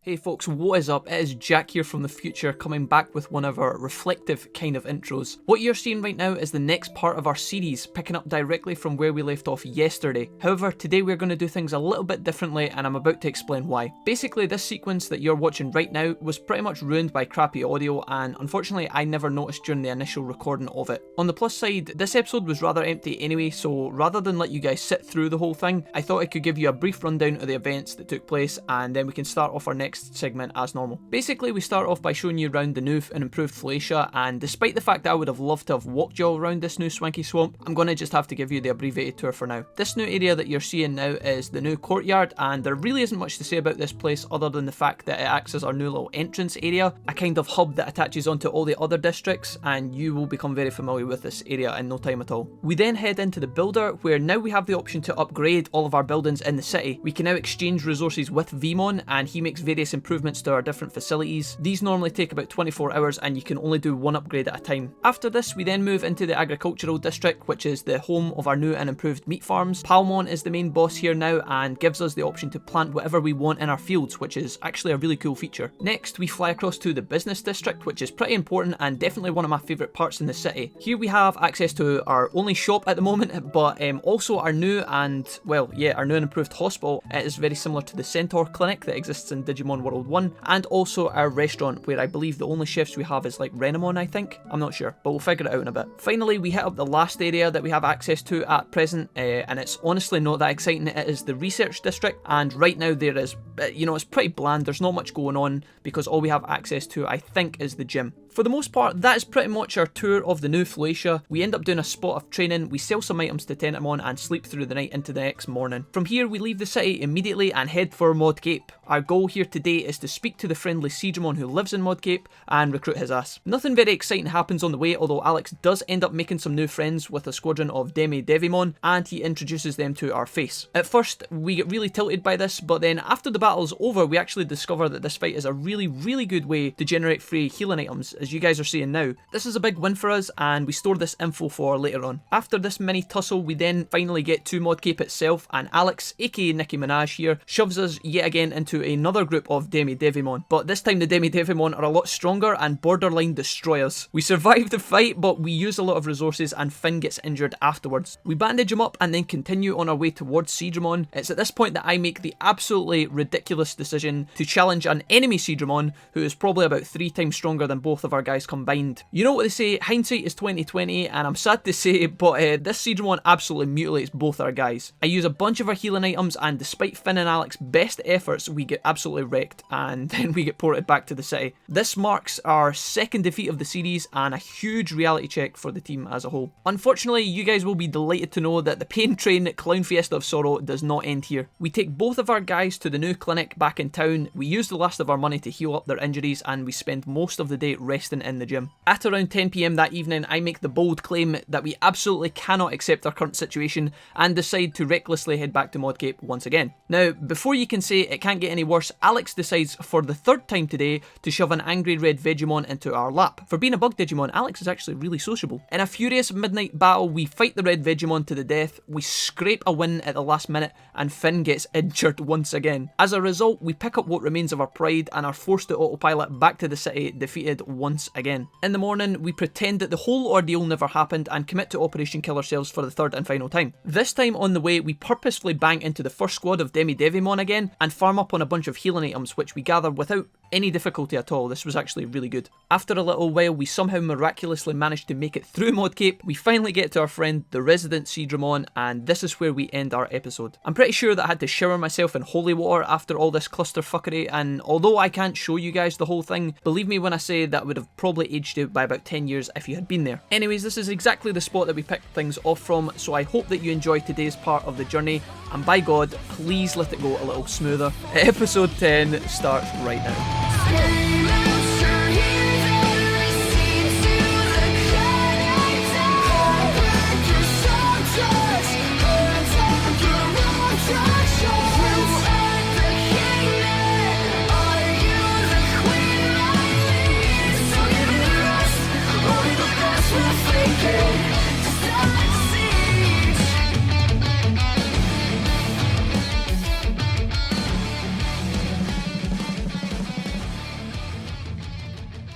Hey folks, what is up? It is Jack here from the future, coming back with one of our reflective kind of intros. What you're seeing right now is the next part of our series, picking up directly from where we left off yesterday. However, today we're going to do things a little bit differently, and I'm about to explain why. Basically, this sequence that you're watching right now was pretty much ruined by crappy audio, and unfortunately I never noticed during the initial recording of it. On the plus side, this episode was rather empty anyway, so rather than let you guys sit through the whole thing, I thought I could give you a brief rundown of the events that took place, and then we can start off our next segment as normal. Basically, we start off by showing you around the new and improved Floatia, and despite the fact that I would have loved to have walked you all around this new swanky swamp, I'm going to just have to give you the abbreviated tour for now. This new area that you're seeing now is the new courtyard, and there really isn't much to say about this place other than the fact that it acts as our new little entrance area, a kind of hub that attaches onto all the other districts, and you will become very familiar with this area in no time at all. We then head into the builder, where now we have the option to upgrade all of our buildings in the city. We can now exchange resources with Vmon, and he makes various improvements to our different facilities. These normally take about 24 hours, and you can only do one upgrade at a time. After this, we then move into the agricultural district, which is the home of our new and improved meat farms. Taomon is the main boss here now and gives us the option to plant whatever we want in our fields, which is actually a really cool feature. Next, we fly across to the business district, which is pretty important and definitely one of my favourite parts in the city. Here we have access to our only shop at the moment, but also our new and, well, yeah, our new and improved hospital. It is very similar to the Centaur clinic that exists in Digimon World 1, and also our restaurant, where I believe the only chefs we have is like Renamon, I think. I'm not sure, but we'll figure it out in a bit. Finally, we hit up the last area that we have access to at present, and it's honestly not that exciting. It is the research district, and right now there is, it's pretty bland. There's not much going on because all we have access to, I think, is the gym. For the most part, that is pretty much our tour of the new Floatia. We end up doing a spot of training, we sell some items to Taomon and sleep through the night into the next morning. From here, we leave the city immediately and head for Modcape. Our goal here today is to speak to the friendly Seadramon who lives in Modcape and recruit his ass. Nothing very exciting happens on the way, although Alex does end up making some new friends with a squadron of Digimon, and he introduces them to our face. At first, we get really tilted by this, but then after the battle's over, we actually discover that this fight is a really good way to generate free healing items, as you guys are seeing now. This is a big win for us, and we store this info for later on. After this mini tussle, we then finally get to Modcape itself, and Alex, aka Nicki Minaj here, shoves us yet again into another group of Digimon. But this time the Digimon are a lot stronger and borderline destroy us. We survive the fight, but we use a lot of resources and Finn gets injured afterwards. We bandage him up and then continue on our way towards Seadramon. It's at this point that I make the absolutely ridiculous decision to challenge an enemy Seadramon who is probably about 3 times stronger than both of our guys combined. You know what they say, hindsight is 20/20, and I'm sad to say, but this Seadramon absolutely mutilates both our guys. I use a bunch of our healing items, and despite Finn and Alex's best efforts, we get absolutely wrecked, and then we get ported back to the city. This marks our second defeat of the series, and a huge reality check for the team as a whole. Unfortunately, you guys will be delighted to know that the Pain Train Clown Fiesta of Sorrow does not end here. We take both of our guys to the new clinic back in town, we use the last of our money to heal up their injuries, and we spend most of the day resting in the gym. At around 10 PM that evening, I make the bold claim that we absolutely cannot accept our current situation and decide to recklessly head back to Modcape once again. Now, before you can say it can't get any worse, Alex decides for the third time today to shove an angry red Vegemon into our lap. For being a bug Digimon, Alex is actually really sociable. In a furious midnight battle, we fight the red Vegemon to the death, we scrape a win at the last minute, and Finn gets injured once again. As a result, we pick up what remains of our pride and are forced to autopilot back to the city, defeated once again. In the morning, we pretend that the whole ordeal never happened and commit to Operation Kill Ourselves for the third and final time. This time on the way, we purposefully bang into the first squad of Digimon again and farm up on a bunch of healing items, which we gather without any difficulty at all. This was actually really good. After a little while, we somehow miraculously managed to make it through Modcape. We finally get to our friend, the resident Seadramon, and this is where we end our episode. I'm pretty sure that I had to shower myself in holy water after all this clusterfuckery, and although I can't show you guys the whole thing, believe me when I say that would have probably aged you by about 10 years if you had been there. Anyways, this is exactly the spot that we picked things off from, so I hope that you enjoyed today's part of the journey, and by God, please let it go a little smoother. Episode 10 starts right now.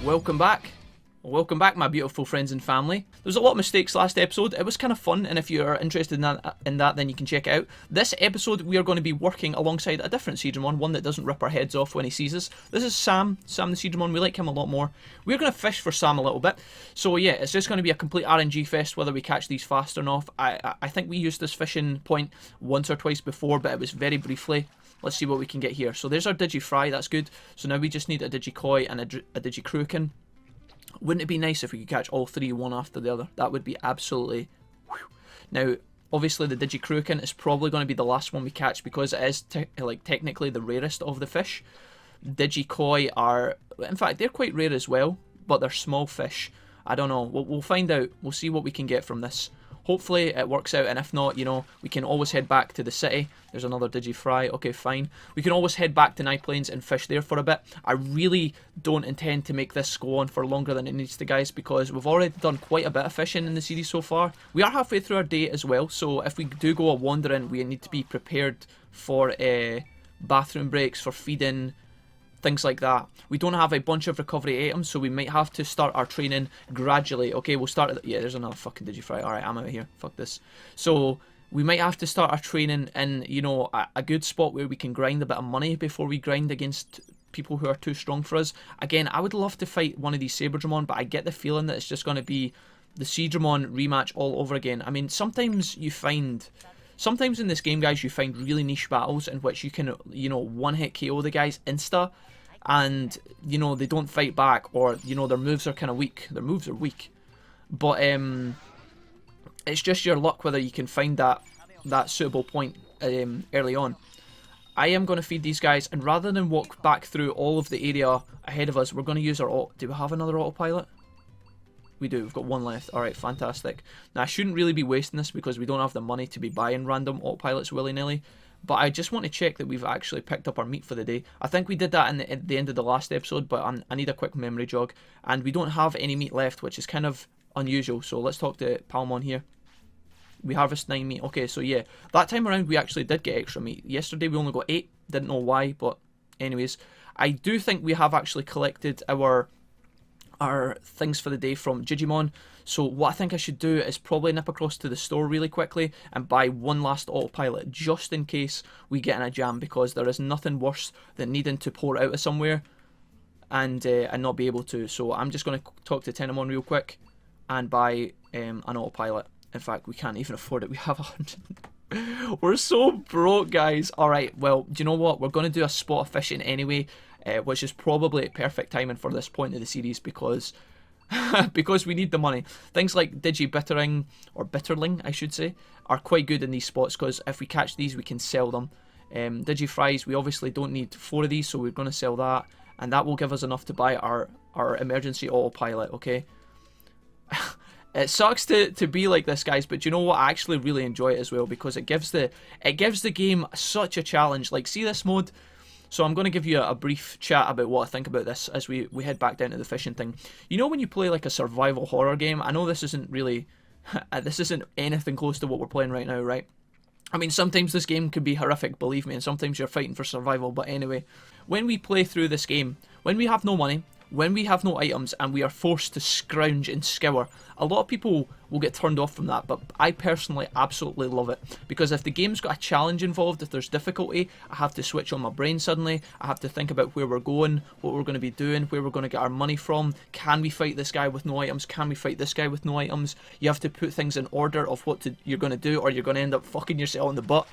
Welcome back. Welcome back, my beautiful friends and family. There was a lot of mistakes last episode. It was kind of fun, and if you're interested in that, then you can check it out. This episode, we are going to be working alongside a different Seadramon, one that doesn't rip our heads off when he sees us. This is Sam the Seadramon. We like him a lot more. We're going to fish for Sam a little bit. So yeah, it's just going to be a complete RNG fest, whether we catch these fast or not. I think we used this fishing point once or twice before, but it was very briefly. Let's see what we can get here. So there's our Digifry, that's good. So now we just need a Digikoi and a Digikruken. Wouldn't it be nice if we could catch all three one after the other? That would be absolutely... Whew. Now, obviously the Digikruken is probably going to be the last one we catch because it is technically the rarest of the fish. Digikoi are... In fact, they're quite rare as well, but they're small fish. I don't know. We'll find out. We'll see what we can get from this. Hopefully it works out, and if not, you know, we can always head back to the city. There's another Digifry. Okay, fine. We can always head back to Plains and fish there for a bit. I really don't intend to make this go on for longer than it needs to, guys, because we've already done quite a bit of fishing in the series so far. We are halfway through our day as well, so if we do go a wandering, we need to be prepared for bathroom breaks, for feeding, things like that. We don't have a bunch of recovery items, so we might have to start our training gradually. Okay, we'll start at yeah, there's another fucking Digifry. Alright, I'm out of here. Fuck this. So we might have to start our training in, you know, a good spot where we can grind a bit of money before we grind against people who are too strong for us. Again, I would love to fight one of these Seadramon, but I get the feeling that it's just going to be the Seadramon rematch all over again. I mean, sometimes in this game, guys, you find really niche battles in which you can, you know, one-hit KO the guys insta, and, you know, they don't fight back, or, you know, their moves are kind of weak. Their moves are weak. But, it's just your luck whether you can find that suitable point early on. I am going to feed these guys, and rather than walk back through all of the area ahead of us, we're going to use our auto... Do we have another autopilot? We do. We've got one left. Alright, fantastic. Now, I shouldn't really be wasting this because we don't have the money to be buying random autopilots willy-nilly. But I just want to check that we've actually picked up our meat for the day. I think we did that at the end of the last episode, but I need a quick memory jog. And we don't have any meat left, which is kind of unusual. So let's talk to Taomon here. We harvest 9 meat. Okay, so yeah. That time around, we actually did get extra meat. Yesterday, we only got 8. Didn't know why, but anyways. I do think we have actually collected our things for the day from Jijimon. So what I think I should do is probably nip across to the store really quickly and buy one last autopilot just in case we get in a jam, because there is nothing worse than needing to pour out of somewhere and not be able to. So I'm just going to talk to Taomon real quick and buy an autopilot. In fact, we can't even afford it. We have 100. We're so broke, guys. Alright, well, do you know what? We're going to do a spot of fishing anyway, which is probably perfect timing for this point of the series because because we need the money. Things like Digibittering, or Bitterling I should say, are quite good in these spots because if we catch these we can sell them. Digifries, we obviously don't need 4 of these, so we're going to sell that, and that will give us enough to buy our emergency autopilot, okay? It sucks to be like this, guys, but you know what? I actually really enjoy it as well because it gives the game such a challenge. Like, see this mode? So I'm going to give you a brief chat about what I think about this as we head back down to the fishing thing. You know when you play like a survival horror game? I know this isn't really... this isn't anything close to what we're playing right now, right? I mean, sometimes this game can be horrific, believe me, and sometimes you're fighting for survival, but anyway. When we play through this game, when we have no money, when we have no items, and we are forced to scrounge and scour, a lot of people will get turned off from that, but I personally absolutely love it, because if the game's got a challenge involved, if there's difficulty, I have to switch on my brain suddenly, I have to think about where we're going, what we're going to be doing, where we're going to get our money from, can we fight this guy with no items, can we fight this guy with no items, you have to put things in order of what you're going to do, or you're going to end up fucking yourself in the butt.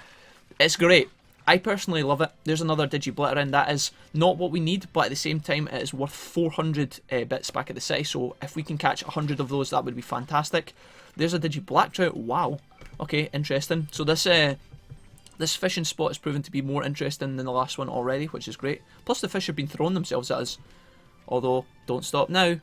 It's great. I personally love it. There's another Digiblittering. That is not what we need, but at the same time, it is worth 400 bits back at the city. So if we can catch 100 of those, that would be fantastic. There's a Digiblacktrout. Wow. Okay, interesting. So this fishing spot has proven to be more interesting than the last one already, which is great. Plus, the fish have been throwing themselves at us. Although, don't stop now.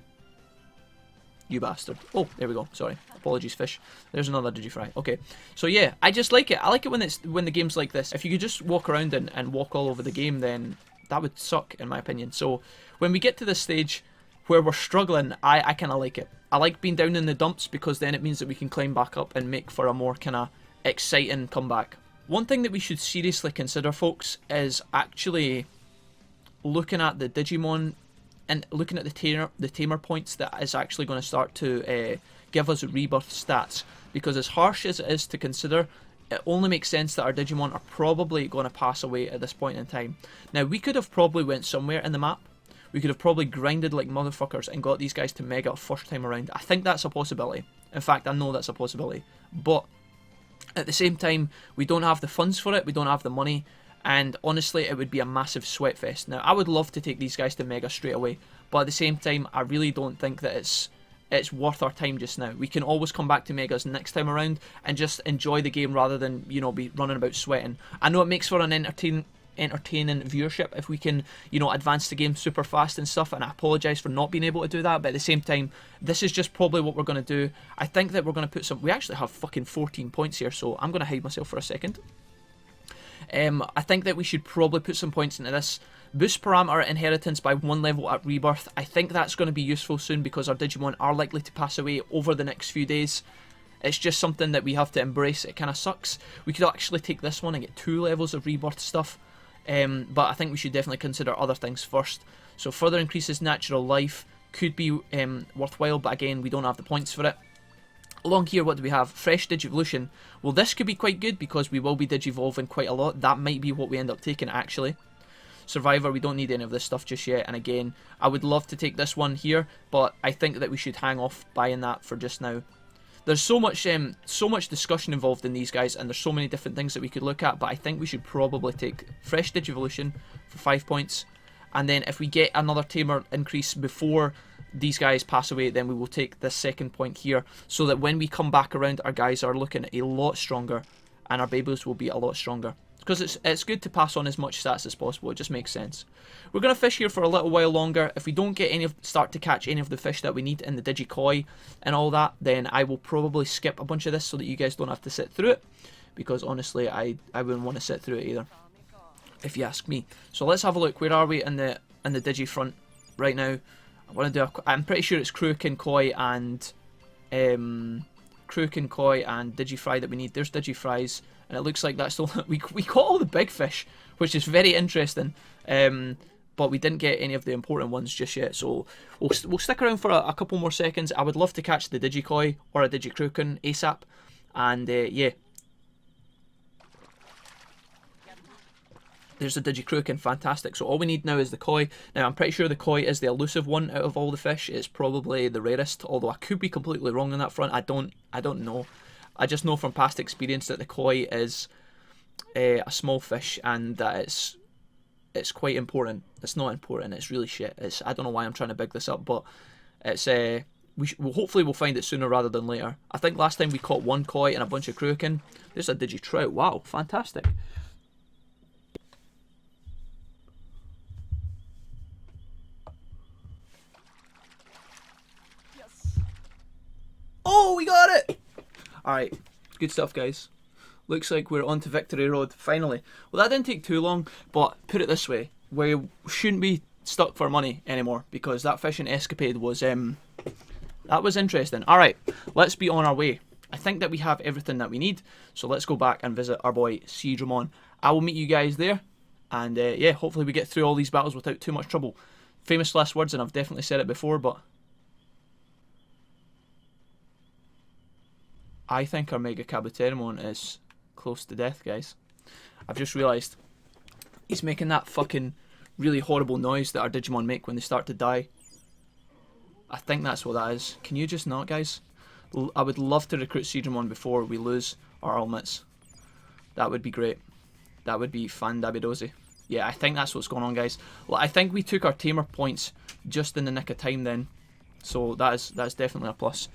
You bastard. Oh, there we go. Sorry. Apologies, fish. There's another Digifry. Okay. So yeah, I just like it. I like it when the game's like this. If you could just walk around and walk all over the game, then that would suck, in my opinion. So when we get to this stage where we're struggling, I kind of like it. I like being down in the dumps because then it means that we can climb back up and make for a more kind of exciting comeback. One thing that we should seriously consider, folks, is actually looking at the Digimon and looking at the tamer points, that is actually going to start to give us rebirth stats. Because as harsh as it is to consider, it only makes sense that our Digimon are probably going to pass away at this point in time. Now, we could have probably went somewhere in the map. We could have probably grinded like motherfuckers and got these guys to Mega first time around. I think that's a possibility. In fact, I know that's a possibility. But at the same time, we don't have the funds for it. We don't have the money. And honestly, it would be a massive sweat fest. Now, I would love to take these guys to Mega straight away. But at the same time, I really don't think that it's worth our time just now. We can always come back to Megas next time around and just enjoy the game rather than, you know, be running about sweating. I know it makes for an entertaining viewership if we can, you know, advance the game super fast and stuff, and I apologise for not being able to do that, but at the same time, this is just probably what we're going to do. I think that we're going to put some... We actually have fucking 14 points here, so I'm going to hide myself for a second. I think that we should probably put some points into this. Boost parameter inheritance by 1 level at rebirth. I think that's going to be useful soon because our Digimon are likely to pass away over the next few days. It's just something that we have to embrace. It kind of sucks. We could actually take this one and get 2 levels of rebirth stuff. But I think we should definitely consider other things first. So further increases natural life could be worthwhile, but again, we don't have the points for it. Along here, what do we have? Fresh Digivolution. Well, this could be quite good because we will be Digivolving quite a lot. That might be what we end up taking, actually. Survivor, we don't need any of this stuff just yet. And again, I would love to take this one here, but I think that we should hang off buying that for just now. There's so much discussion involved in these guys, and there's so many different things that we could look at, but I think we should probably take Fresh Digivolution for 5 points. And then if we get another Tamer increase before these guys pass away, then we will take this second point here, so that when we come back around, our guys are looking a lot stronger, and our babies will be a lot stronger. Because it's good to pass on as much stats as possible, it just makes sense. We're going to fish here for a little while longer. If we don't get start to catch any of the fish that we need in the Digikoi and all that, then I will probably skip a bunch of this so that you guys don't have to sit through it. Because honestly, I wouldn't want to sit through it either, if you ask me. So let's have a look. Where are we in the Digi front right now? I'm pretty sure it's Kruken, Koi, and Digifry that we need. There's Digifries, and it looks like that's still we caught all the big fish, which is very interesting. But we didn't get any of the important ones just yet, so we'll stick around for a couple more seconds. I would love to catch the Digikoi or a Digikruken ASAP, and yeah. There's the Digikruken, fantastic. So all we need now is the Koi. Now I'm pretty sure the Koi is the elusive one out of all the fish. It's probably the rarest, although I could be completely wrong on that front. I don't know. I just know from past experience that the Koi is a small fish and that it's quite important. It's not important. It's really shit. I don't know why I'm trying to big this up, but it's hopefully we'll find it sooner rather than later. I think last time we caught 1 Koi and a bunch of Kruken. There's a Digitrout. Wow, fantastic. Oh, we got it! Alright, good stuff, guys. Looks like we're on to Victory Road, finally. Well, that didn't take too long, but put it this way, we shouldn't be stuck for money anymore, because that fishing escapade was, that was interesting. Alright, let's be on our way. I think that we have everything that we need, so let's go back and visit our boy Seadramon. I will meet you guys there, and yeah, hopefully we get through all these battles without too much trouble. Famous last words, and I've definitely said it before, but I think our Mega Kabuterimon is close to death, guys. I've just realised he's making that fucking really horrible noise that our Digimon make when they start to die. I think that's what that is. Can you just not, guys? I would love to recruit Seadramon before we lose our Ultimates. That would be great. That would be fan-dabidozi. Yeah, I think that's what's going on, guys. Well, I think we took our Tamer points just in the nick of time then. So that's definitely a plus.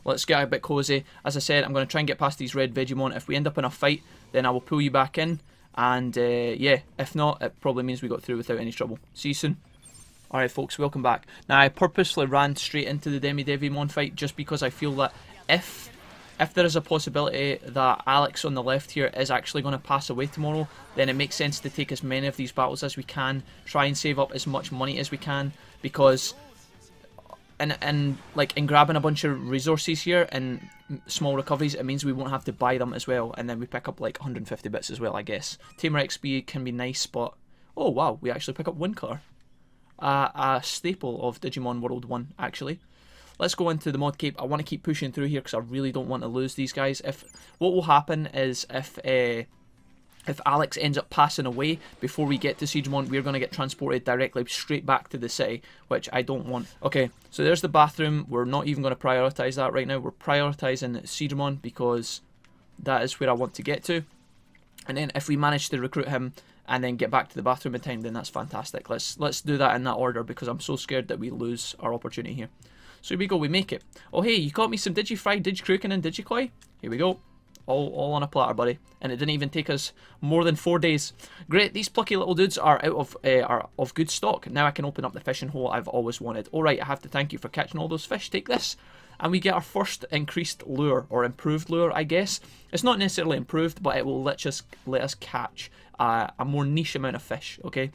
Let's get a bit cozy. As I said, I'm going to try and get past these red Vegemon. If we end up in a fight, then I will pull you back in. And yeah, if not, it probably means we got through without any trouble. See you soon. Alright folks, welcome back. Now I purposely ran straight into the Demi-Devimon fight just because I feel that if there is a possibility that Alex on the left here is actually going to pass away tomorrow, then it makes sense to take as many of these battles as we can, try and save up as much money as we can, because in grabbing a bunch of resources here and small recoveries, it means we won't have to buy them as well, and then we pick up like 150 bits as well, I guess. Tamer XP can be nice, but oh wow, we actually pick up Windcutter. a staple of Digimon World 1, actually. Let's go into the mod cape. I want to keep pushing through here because I really don't want to lose these guys. What will happen is if Alex ends up passing away before we get to Seadramon, we're going to get transported directly straight back to the city, which I don't want. Okay, so there's the bathroom. We're not even going to prioritise that right now. We're prioritising Seadramon because that is where I want to get to. And then if we manage to recruit him and then get back to the bathroom in time, then that's fantastic. Let's do that in that order because I'm so scared that we lose our opportunity here. So here we go, we make it. Oh hey, you caught me some Digifry, Digikruken and Digikoi? Here we go. All on a platter, buddy. And it didn't even take us more than 4 days. Great, these plucky little dudes are of good stock. Now I can open up the fishing hole I've always wanted. Alright, I have to thank you for catching all those fish. Take this. And we get our first increased lure, or improved lure, I guess. It's not necessarily improved, but it will let us catch a more niche amount of fish, okay?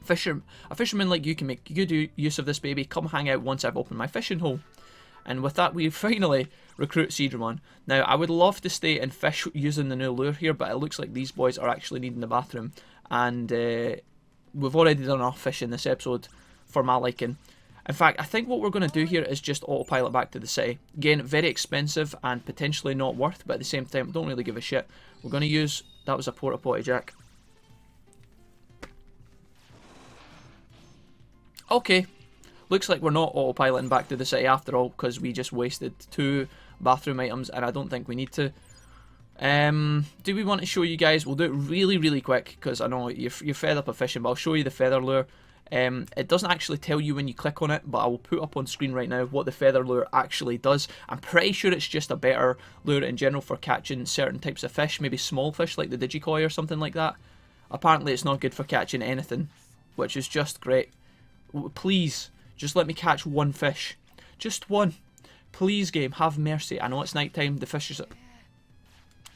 A fisherman like you can make good use of this baby. Come hang out once I've opened my fishing hole. And with that, we finally recruit Seadramon. Now, I would love to stay and fish using the new lure here, but it looks like these boys are actually needing the bathroom. And we've already done enough fishing this episode for my liking. In fact, I think what we're going to do here is just autopilot back to the city. Again, very expensive and potentially not worth, but at the same time, don't really give a shit. We're going to use... That was a porta potty, Jack. Okay. Looks like we're not autopiloting back to the city after all, because we just wasted 2 bathroom items, and I don't think we need to. Do we want to show you guys? We'll do it really, really quick, because I know you're fed up of fishing, but I'll show you the feather lure. It doesn't actually tell you when you click on it, but I will put up on screen right now what the feather lure actually does. I'm pretty sure it's just a better lure in general for catching certain types of fish, maybe small fish like the Digikoi or something like that. Apparently it's not good for catching anything, which is just great. Please, just let me catch one fish. Just one. Please, game, have mercy. I know it's nighttime, the fish is...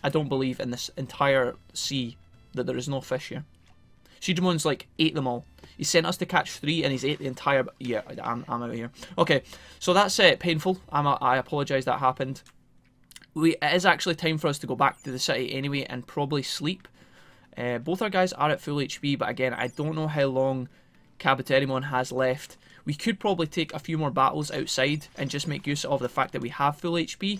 I don't believe in this entire sea that there is no fish here. Shijimon's like ate them all. He sent us to catch 3 and he's ate the entire... Yeah, I'm out of here. Okay, so that's painful. I apologise that happened. It is actually time for us to go back to the city anyway and probably sleep. Both our guys are at full HP, but again, I don't know how long Seadramon has left. We could probably take a few more battles outside and just make use of the fact that we have full HP,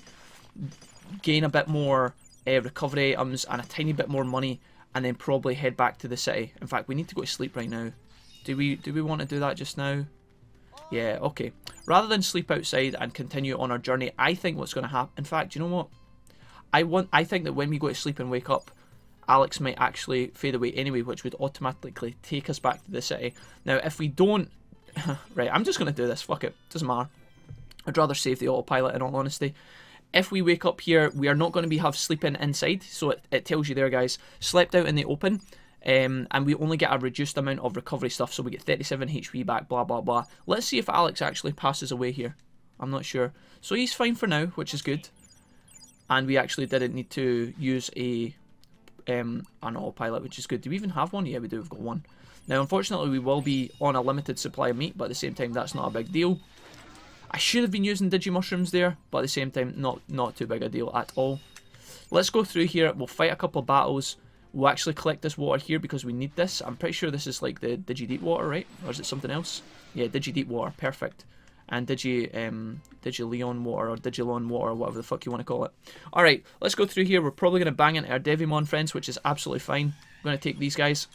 gain a bit more recovery items and a tiny bit more money, and then probably head back to the city. In fact, we need to go to sleep right now. Do we want to do that just now? Yeah, okay. Rather than sleep outside and continue on our journey, I think what's going to happen... In fact, you know what? I think that when we go to sleep and wake up, Alex might actually fade away anyway, which would automatically take us back to the city. Now, if we don't... right, I'm just going to do this. Fuck it. Doesn't matter. I'd rather save the autopilot, in all honesty. If we wake up here, we are not going to have sleeping inside. So it tells you there, guys. Slept out in the open. And we only get a reduced amount of recovery stuff. So we get 37 HP back, blah, blah, blah. Let's see if Alex actually passes away here. I'm not sure. So he's fine for now, which is good. And we actually didn't need to use an autopilot, which is good. Do we even have one? Yeah, we do. We've got one. Now, unfortunately, we will be on a limited supply of meat, but at the same time, that's not a big deal. I should have been using Digimushrooms there, but at the same time, not too big a deal at all. Let's go through here. We'll fight a couple of battles. We'll actually collect this water here because we need this. I'm pretty sure this is like the Digi-Deep water, right? Or is it something else? Yeah, Digi-Deep water. Perfect. And Digi-Leon water or Digilon water, whatever the fuck you want to call it. Alright, let's go through here. We're probably going to bang into our Devimon friends, which is absolutely fine. I'm going to take these guys.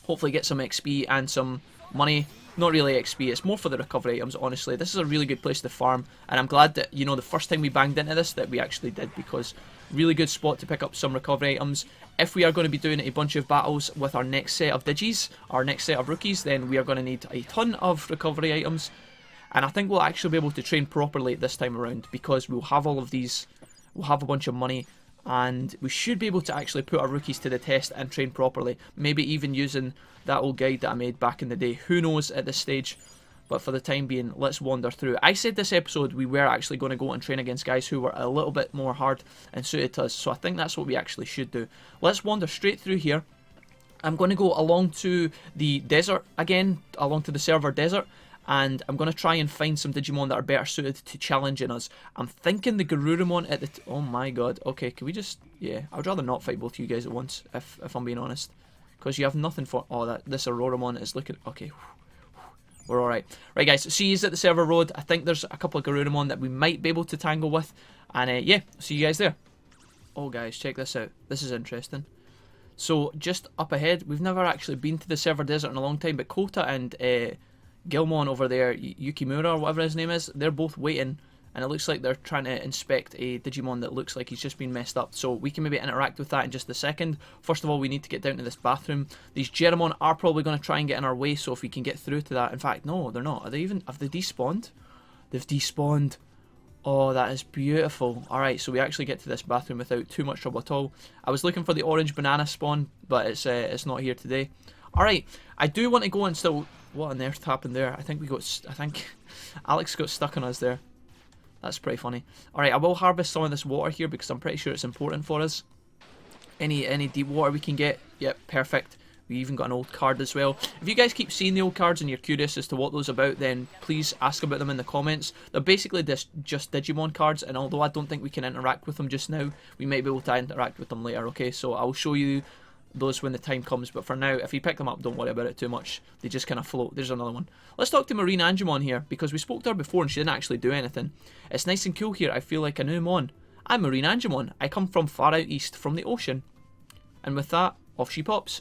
Hopefully get some XP and some money. Not really XP, it's more for the recovery items, honestly. This is a really good place to farm, and I'm glad that, you know, the first time we banged into this, that we actually did, because really good spot to pick up some recovery items. If we are going to be doing a bunch of battles with our next set of Digis, our next set of rookies, then we are going to need a ton of recovery items, and I think we'll actually be able to train properly this time around, because we'll have all of these, we'll have a bunch of money, and we should be able to actually put our rookies to the test and train properly. Maybe even using that old guide that I made back in the day. Who knows at this stage? But for the time being, let's wander through. I said this episode we were actually going to go and train against guys who were a little bit more hard and suited to us. So I think that's what we actually should do. Let's wander straight through here. I'm going to go along to the desert again, along to the server desert. And I'm going to try and find some Digimon that are better suited to challenging us. I'm thinking the Garurumon at the... oh my god. Okay, can we just... yeah, I would rather not fight both of you guys at once, if I'm being honest. Because you have nothing for... oh, this Auroramon is looking... okay. We're alright. Right, guys, see you at the server road. I think there's a couple of Garurumon that we might be able to tangle with. And yeah, see you guys there. Oh, guys, check this out. This is interesting. So, just up ahead, we've never actually been to the server desert in a long time, but Kota and Gilmon over there, Yukimura or whatever his name is, they're both waiting. And it looks like they're trying to inspect a Digimon that looks like he's just been messed up. So we can maybe interact with that in just a second. First of all, we need to get down to this bathroom. These Jijimon are probably going to try and get in our way, so if we can get through to that. In fact, no, they're not. Are they even... Have they despawned? They've despawned. Oh, that is beautiful. Alright, so we actually get to this bathroom without too much trouble at all. I was looking for the orange banana spawn, but it's not here today. Alright, I do want to go and still... What on earth happened there? I think Alex got stuck on us there. That's pretty funny. Alright, I will harvest some of this water here because I'm pretty sure it's important for us. Any deep water we can get. Yep, perfect. We even got an old card as well. If you guys keep seeing the old cards and you're curious as to what those are about, then please ask about them in the comments. They're basically just Digimon cards, and although I don't think we can interact with them just now, we might be able to interact with them later, okay? So I'll show you those when the time comes, but for now, if you pick them up, don't worry about it too much. They just kind of float. There's another one. Let's talk to Marine Angemon here, because we spoke to her before and she didn't actually do anything. It's nice and cool here. I feel like a new Mon. I'm Marine Angemon. I come from far out east, from the ocean. And with that, off she pops.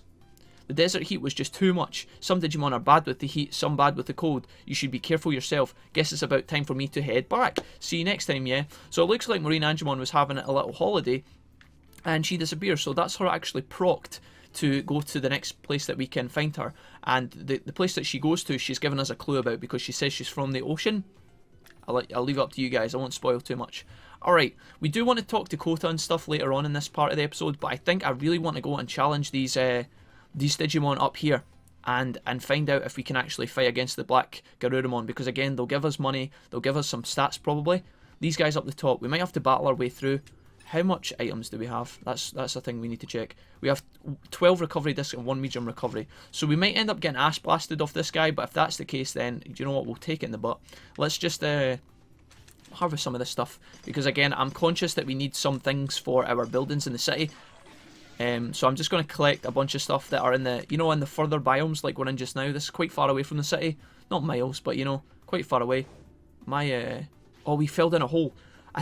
The desert heat was just too much. Some Digimon are bad with the heat, some bad with the cold. You should be careful yourself. Guess it's about time for me to head back. See you next time, yeah? So it looks like Marine Angemon was having a little holiday, and she disappears, so that's her actually procced to go to the next place that we can find her. And the place that she goes to, she's given us a clue about because she says she's from the ocean. I'll leave it up to you guys, I won't spoil too much. Alright, we do want to talk to Kota and stuff later on in this part of the episode, but I think I really want to go and challenge these Digimon up here and find out if we can actually fight against the Black Garurumon, because again, they'll give us money, they'll give us some stats probably. These guys up the top, we might have to battle our way through. How much items do we have? That's a thing we need to check. We have 12 recovery discs and 1 medium recovery. So we might end up getting ass blasted off this guy, but if that's the case, then, do you know what, we'll take it in the butt. Let's just harvest some of this stuff, because again, I'm conscious that we need some things for our buildings in the city. So I'm just going to collect a bunch of stuff that are in the, you know, in the further biomes like we're in just now. This is quite far away from the city. Not miles, but, you know, quite far away. My, oh, we fell down a hole. I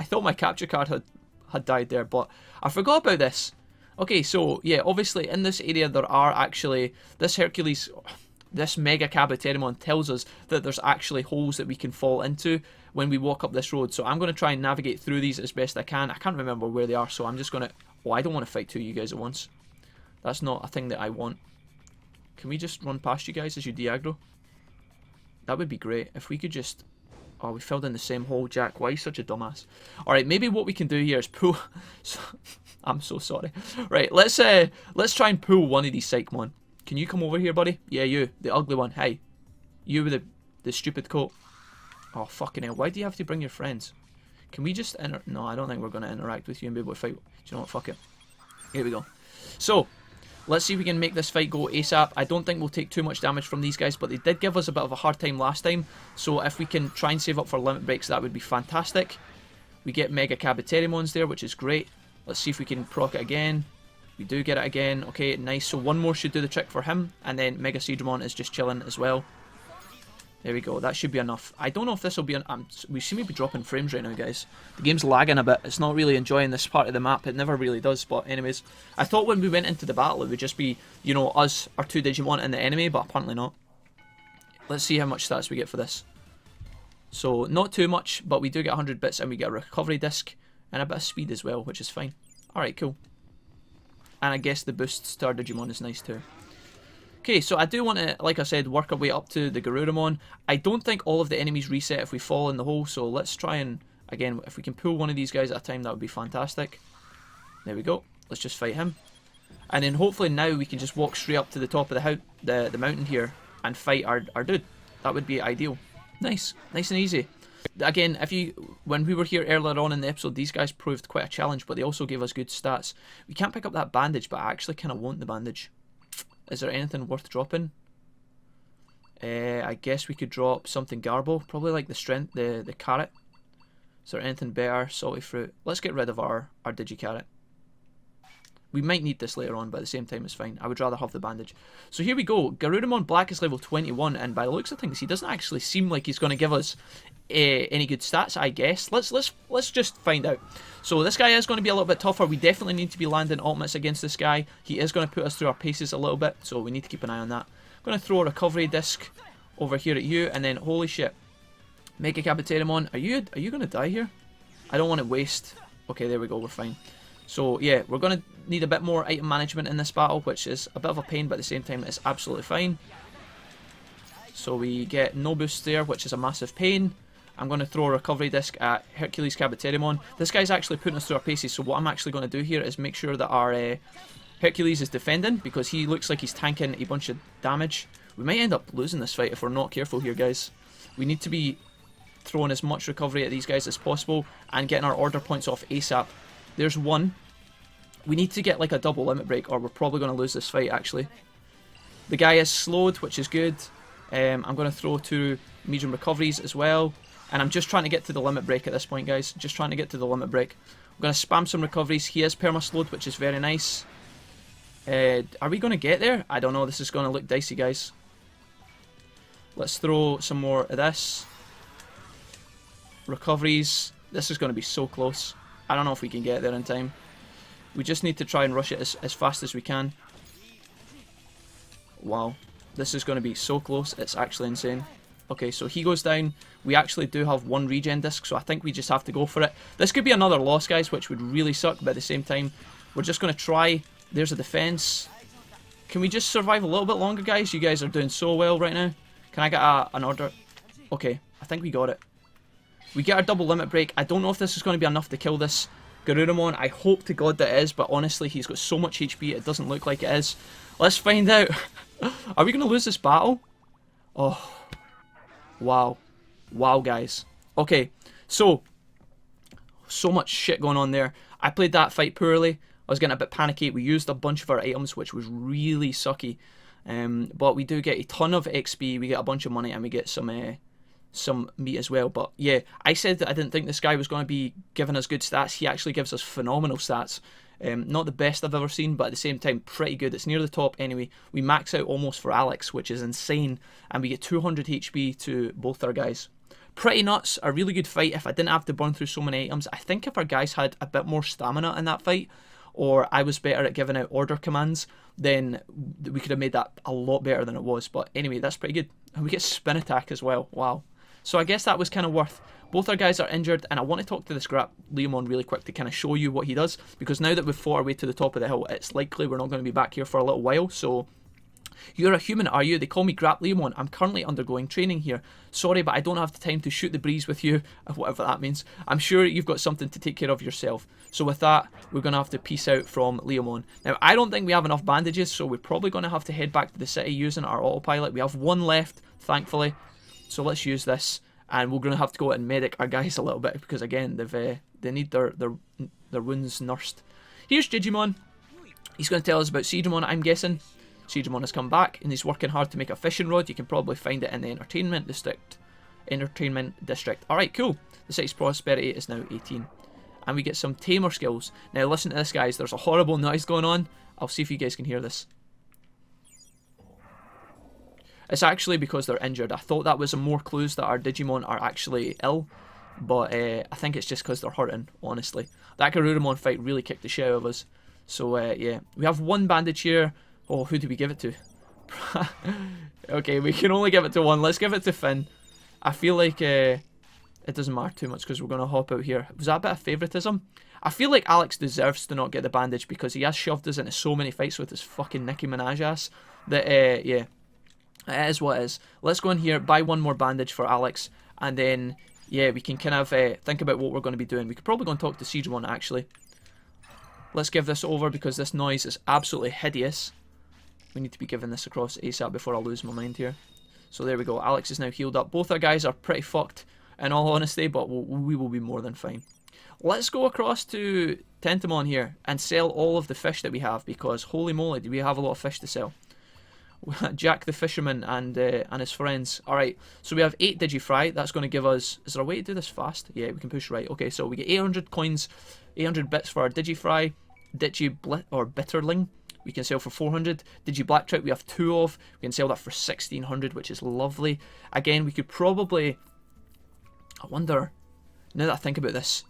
thought my capture card had died there, but I forgot about this. Okay, so yeah, obviously in this area there are actually, this Mega Caboterimon tells us that there's actually holes that we can fall into when we walk up this road. So I'm going to try and navigate through these as best I can. I can't remember where they are, so I'm just going to... Oh, I don't want to fight two of you guys at once. That's not a thing that I want. Can we just run past you guys as you de-aggro? That would be great. If we could just... Oh, we fell down the same hole, Jack. Why are you such a dumbass? Alright, maybe what we can do here is pull... I'm so sorry. Right, let's try and pull one of these Psychmon. Can you come over here, buddy? Yeah, you. The ugly one. Hey. You with the stupid coat. Oh, fucking hell. Why do you have to bring your friends? Can we just... No, I don't think we're going to interact with you and be able to fight. Do you know what? Fuck it. Here we go. So... Let's see if we can make this fight go ASAP. I don't think we'll take too much damage from these guys, but they did give us a bit of a hard time last time. So if we can try and save up for limit breaks, that would be fantastic. We get Mega Caboterimons there, which is great. Let's see if we can proc it again. We do get it again. Okay, nice. So one more should do the trick for him. And then Mega Seadramon is just chilling as well. There we go. That should be enough. I don't know if this will be... we seem to be dropping frames right now, guys. The game's lagging a bit. It's not really enjoying this part of the map. It never really does. But anyways, I thought when we went into the battle, it would just be, you know, us, our two Digimon, and the enemy, but apparently not. Let's see how much stats we get for this. So, not too much, but we do get 100 bits, and we get a recovery disc, and a bit of speed as well, which is fine. Alright, cool. And I guess the boosts to our Digimon is nice too. Okay, so I do want to, like I said, work our way up to the Garurumon. I don't think all of the enemies reset if we fall in the hole, so let's try and, again, if we can pull one of these guys at a time, that would be fantastic. There we go. Let's just fight him. And then hopefully now we can just walk straight up to the top of the mountain here and fight our dude. That would be ideal. Nice. Nice and easy. Again, when we were here earlier on in the episode, these guys proved quite a challenge, but they also gave us good stats. We can't pick up that bandage, but I actually kind of want the bandage. Is there anything worth dropping? I guess we could drop something garble. Probably like the strength, the carrot. Is there anything better? Salty fruit. Let's get rid of our Digicarrot. We might need this later on, but at the same time it's fine. I would rather have the bandage. So here we go. Garurumon Black is level 21, and by the looks of things, he doesn't actually seem like he's going to give us any good stats, I guess. Let's just find out. So this guy is going to be a little bit tougher. We definitely need to be landing ultimates against this guy. He is going to put us through our paces a little bit, so we need to keep an eye on that. I'm going to throw a recovery disc over here at you, and then holy shit. Mega Kabuterimon, are you going to die here? I don't want to waste. Okay, there we go, we're fine. So yeah, we're going to need a bit more item management in this battle, which is a bit of a pain, but at the same time it's absolutely fine. So we get no boost there, which is a massive pain. I'm going to throw a recovery disc at Hercules Kabuterimon. This guy's actually putting us through our paces, so what I'm actually going to do here is make sure that our Hercules is defending, because he looks like he's tanking a bunch of damage. We might end up losing this fight if we're not careful here, guys. We need to be throwing as much recovery at these guys as possible and getting our order points off ASAP. There's one. We need to get like a double limit break, or we're probably going to lose this fight actually. The guy is slowed, which is good. I'm going to throw 2 medium recoveries as well. And I'm just trying to get to the limit break at this point, guys. Just trying to get to the limit break. I'm going to spam some recoveries. He is perma-slowed, which is very nice. Are we going to get there? I don't know. This is going to look dicey, guys. Let's throw some more of this. Recoveries. This is going to be so close. I don't know if we can get there in time. We just need to try and rush it as fast as we can. Wow. This is going to be so close. It's actually insane. Okay, so he goes down. We actually do have 1 regen disc, so I think we just have to go for it. This could be another loss, guys, which would really suck, but at the same time, we're just going to try. There's a defense. Can we just survive a little bit longer, guys? You guys are doing so well right now. Can I get an order? Okay, I think we got it. We get our double limit break. I don't know if this is going to be enough to kill this Garurumon. I hope to God that it is, but honestly, he's got so much HP, it doesn't look like it is. Let's find out. Are we going to lose this battle? Oh. Wow. Wow, guys. Okay, so much shit going on there. I played that fight poorly. I was getting a bit panicky. We used a bunch of our items, which was really sucky. But we do get a ton of XP, we get a bunch of money, and we get some meat as well. But yeah, I said that I didn't think this guy was going to be giving us good stats. He actually gives us phenomenal stats. Not the best I've ever seen, but at the same time pretty good. It's near the top anyway. We max out almost for Alex, which is insane, and we get 200 HP to both our guys. Pretty nuts. A really good fight. If I didn't have to burn through so many items, I think if our guys had a bit more stamina in that fight, or I was better at giving out order commands, then we could have made that a lot better than it was. But anyway, that's pretty good. And we get spin attack as well. Wow. So I guess that was kind of worth. Both our guys are injured, and I want to talk to this Grap Leomon really quick to kind of show you what he does, because now that we've fought our way to the top of the hill, it's likely we're not going to be back here for a little while. So, you're a human, are you? They call me Grap Leomon. I'm currently undergoing training here. Sorry, but I don't have the time to shoot the breeze with you, whatever that means. I'm sure you've got something to take care of yourself. So with that, we're going to have to peace out from Leomon. Now, I don't think we have enough bandages, so we're probably going to have to head back to the city using our autopilot. We have 1 left, thankfully. So let's use this. And we're going to have to go and medic our guys a little bit, because again, they need their wounds nursed. Here's Jijimon. He's going to tell us about Seadramon, I'm guessing. Seadramon has come back, and he's working hard to make a fishing rod. You can probably find it in the entertainment district. Alright, cool. The city's prosperity is now 18. And we get some tamer skills. Now listen to this, guys. There's a horrible noise going on. I'll see if you guys can hear this. It's actually because they're injured. I thought that was more clues that our Digimon are actually ill, but I think it's just because they're hurting, honestly. That Garurumon fight really kicked the shit out of us. So yeah, we have 1 bandage here. Oh, who do we give it to? Okay, we can only give it to 1. Let's give it to Finn. I feel like it doesn't matter too much because we're going to hop out here. Was that a bit of favoritism? I feel like Alex deserves to not get the bandage because he has shoved us into so many fights with his fucking Nicki Minaj ass that, yeah. It is what it is. Let's go in here, buy 1 more bandage for Alex, and then, yeah, we can kind of think about what we're going to be doing. We could probably go and talk to Seadramon, actually. Let's give this over because this noise is absolutely hideous. We need to be giving this across ASAP before I lose my mind here. So there we go. Alex is now healed up. Both our guys are pretty fucked, in all honesty, but we will be more than fine. Let's go across to Tentamon here and sell all of the fish that we have, because holy moly, do we have a lot of fish to sell. Jack the Fisherman and his friends. Alright, so we have 8 Digifry. That's going to give us... Is there a way to do this fast? Yeah, we can push right. Okay, so we get 800 coins, 800 bits for our Digifry. Bitterling we can sell for 400. Blacktrout we have 2 of. We can sell that for 1600, which is lovely. Again, we could probably... I wonder, now that I think about this,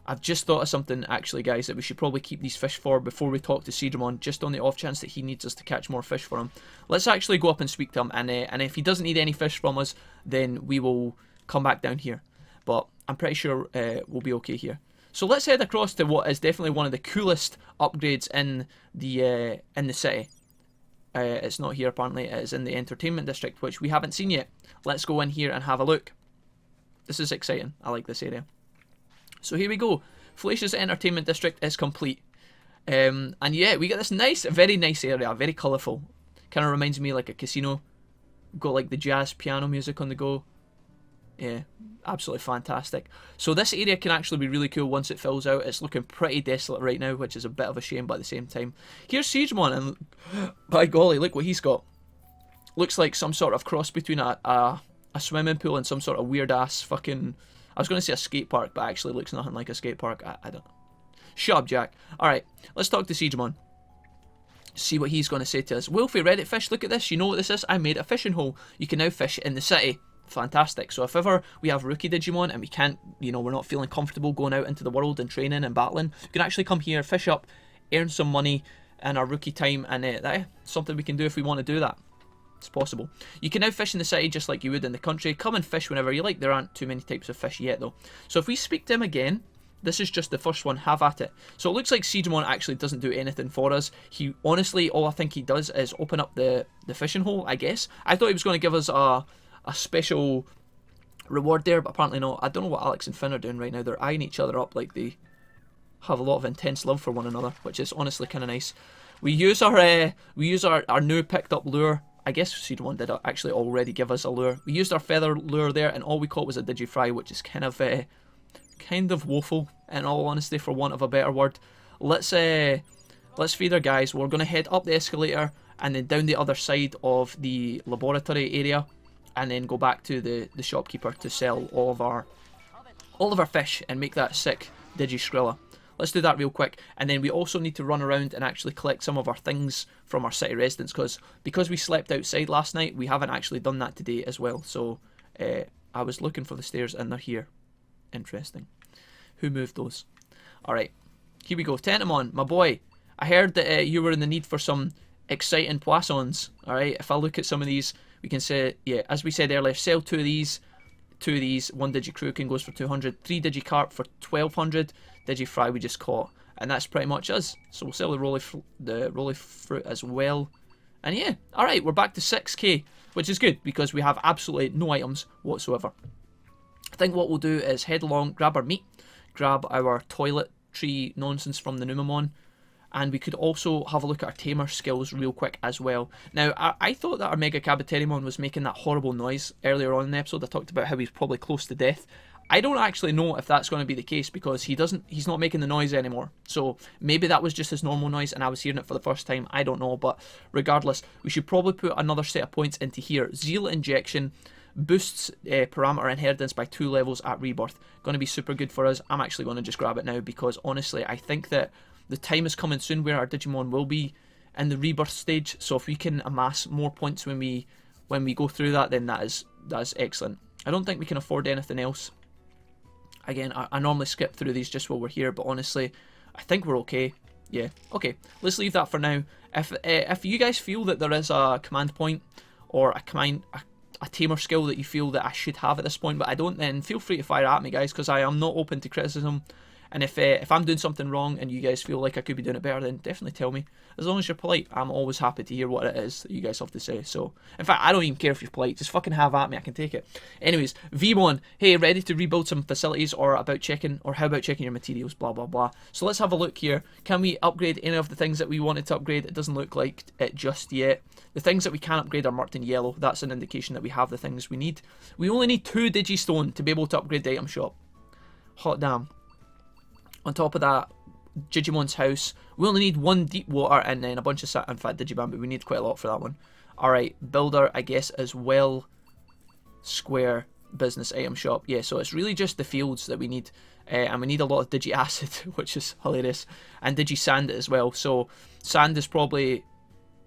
I've just thought of something actually, guys, that we should probably keep these fish for before we talk to Seadramon, just on the off chance that he needs us to catch more fish for him. Let's actually go up and speak to him, and if he doesn't need any fish from us, then we will come back down here. But I'm pretty sure we'll be okay here. So let's head across to what is definitely one of the coolest upgrades in the city. It's not here apparently, it is in the entertainment district, which we haven't seen yet. Let's go in here and have a look. This is exciting, I like this area. So here we go, Floatia's entertainment district is complete. And yeah, we got this nice, very nice area, very colourful. Kind of reminds me like a casino. Got like the jazz piano music on the go. Yeah, absolutely fantastic. So this area can actually be really cool once it fills out. It's looking pretty desolate right now, which is a bit of a shame, but at the same time. Here's Jijimon, and by golly, look what he's got. Looks like some sort of cross between a swimming pool and some sort of weird ass fucking... I was going to say a skate park, but actually looks nothing like a skate park. I don't... Shut up, Jack. Alright, let's talk to Jijimon. See what he's going to say to us. Wolfie, Reddit fish, look at this. You know what this is? I made a fishing hole. You can now fish in the city. Fantastic. So if ever we have rookie Digimon and we can't, you know, we're not feeling comfortable going out into the world and training and battling, you can actually come here, fish up, earn some money in our rookie time, and that's something we can do if we want to do that. It's possible. You can now fish in the city just like you would in the country. Come and fish whenever you like. There aren't too many types of fish yet though. So if we speak to him again, this is just the first one, have at it. So it looks like Seadramon actually doesn't do anything for us. He honestly, all I think he does is open up the fishing hole, I guess. I thought he was going to give us a special reward there, but apparently not. I don't know what Alex and Finn are doing right now. They're eyeing each other up like they have a lot of intense love for one another, which is honestly kind of nice. We use our new picked up lure. I guess Seadramon did actually already give us a lure. We used our feather lure there, and all we caught was a Digifry, which is kind of woeful, in all honesty, for want of a better word. Let's feed our guys. We're going to head up the escalator and then down the other side of the laboratory area, and then go back to the shopkeeper to sell all of our fish and make that sick Digi-Skrilla. Let's do that real quick, and then we also need to run around and actually collect some of our things from our city residents, because we slept outside last night, we haven't actually done that today as well. So I was looking for the stairs and they're here. Interesting. Who moved those? Alright, here we go. Taomon, my boy, I heard that you were in the need for some exciting poissons. Alright, if I look at some of these, we can say, yeah, as we said earlier, sell 2 of these, 1 Digi-Kruken goes for 200, 3 Digi-Carp for 1200, Digi-Fry we just caught, and that's pretty much us. So we'll sell the Roly Fruit as well. And yeah, alright, we're back to 6k, which is good, because we have absolutely no items whatsoever. I think what we'll do is head along, grab our meat, grab our toiletry nonsense from the Numamon, and we could also have a look at our tamer skills real quick as well. Now, I thought that our Mega Cabaterimon was making that horrible noise earlier on in the episode. I talked about how he's probably close to death. I don't actually know if that's going to be the case, because he's not making the noise anymore. So maybe that was just his normal noise and I was hearing it for the first time. I don't know, but regardless, we should probably put another set of points into here. Zeal Injection boosts parameter inheritance by 2 levels at rebirth. Going to be super good for us. I'm actually going to just grab it now, because honestly, I think that the time is coming soon where our Digimon will be in the rebirth stage. So if we can amass more points when we go through that, then that is excellent. I don't think we can afford anything else. Again, I normally skip through these just while we're here, but honestly, I think we're okay. Yeah, okay. Let's leave that for now. If you guys feel that there is a command point or a tamer skill that you feel that I should have at this point, but I don't, then feel free to fire at me, guys, because I am not open to criticism. And if I'm doing something wrong and you guys feel like I could be doing it better, then definitely tell me. As long as you're polite, I'm always happy to hear what it is that you guys have to say. So, in fact, I don't even care if you're polite. Just fucking have at me. I can take it. Anyways, Vmon, hey, ready to rebuild some facilities, or how about checking your materials, blah, blah, blah. So let's have a look here. Can we upgrade any of the things that we wanted to upgrade? It doesn't look like it just yet. The things that we can upgrade are marked in yellow. That's an indication that we have the things we need. We only need 2 Digistone to be able to upgrade the item shop. Hot damn. On top of that, Jijimon's house. We only need 1 deep water and then a bunch of in fact, Digibam, but we need quite a lot for that one. Alright, builder, I guess, as well. Square. business item shop. Yeah, so it's really just the fields that we need. And we need a lot of Digi-Acid, which is hilarious. And Digi-Sand as well. So sand is probably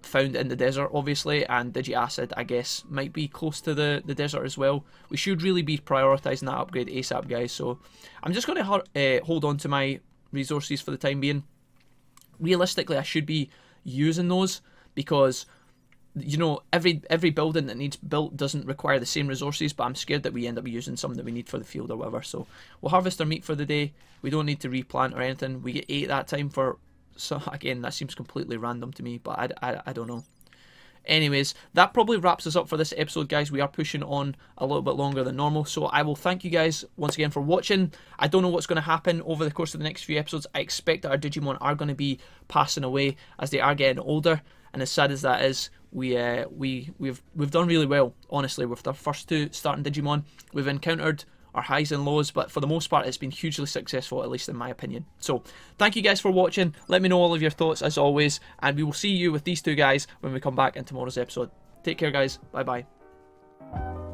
found in the desert, obviously. And Digi-Acid, I guess, might be close to the desert as well. We should really be prioritising that upgrade ASAP, guys. So I'm just going to hold on to my resources for the time being. Realistically, I should be using those because, you know, every building that needs built doesn't require the same resources, but I'm scared that we end up using some that we need for the field or whatever. So we'll harvest our meat for the day. We don't need to replant or anything. We get 8 that time for, so again, that seems completely random to me, but I don't know. Anyways, that probably wraps us up for this episode, guys. We are pushing on a little bit longer than normal, so I will thank you guys once again for watching. I don't know what's going to happen over the course of the next few episodes. I expect that our Digimon are going to be passing away as they are getting older, and as sad as that is, we've done really well, honestly, with our first 2 starting Digimon. We've encountered our highs and lows, but for the most part it's been hugely successful, at least in my opinion. So thank you guys for watching. Let me know all of your thoughts as always, and we will see you with these 2 guys when we come back in tomorrow's episode. Take care, guys. Bye bye.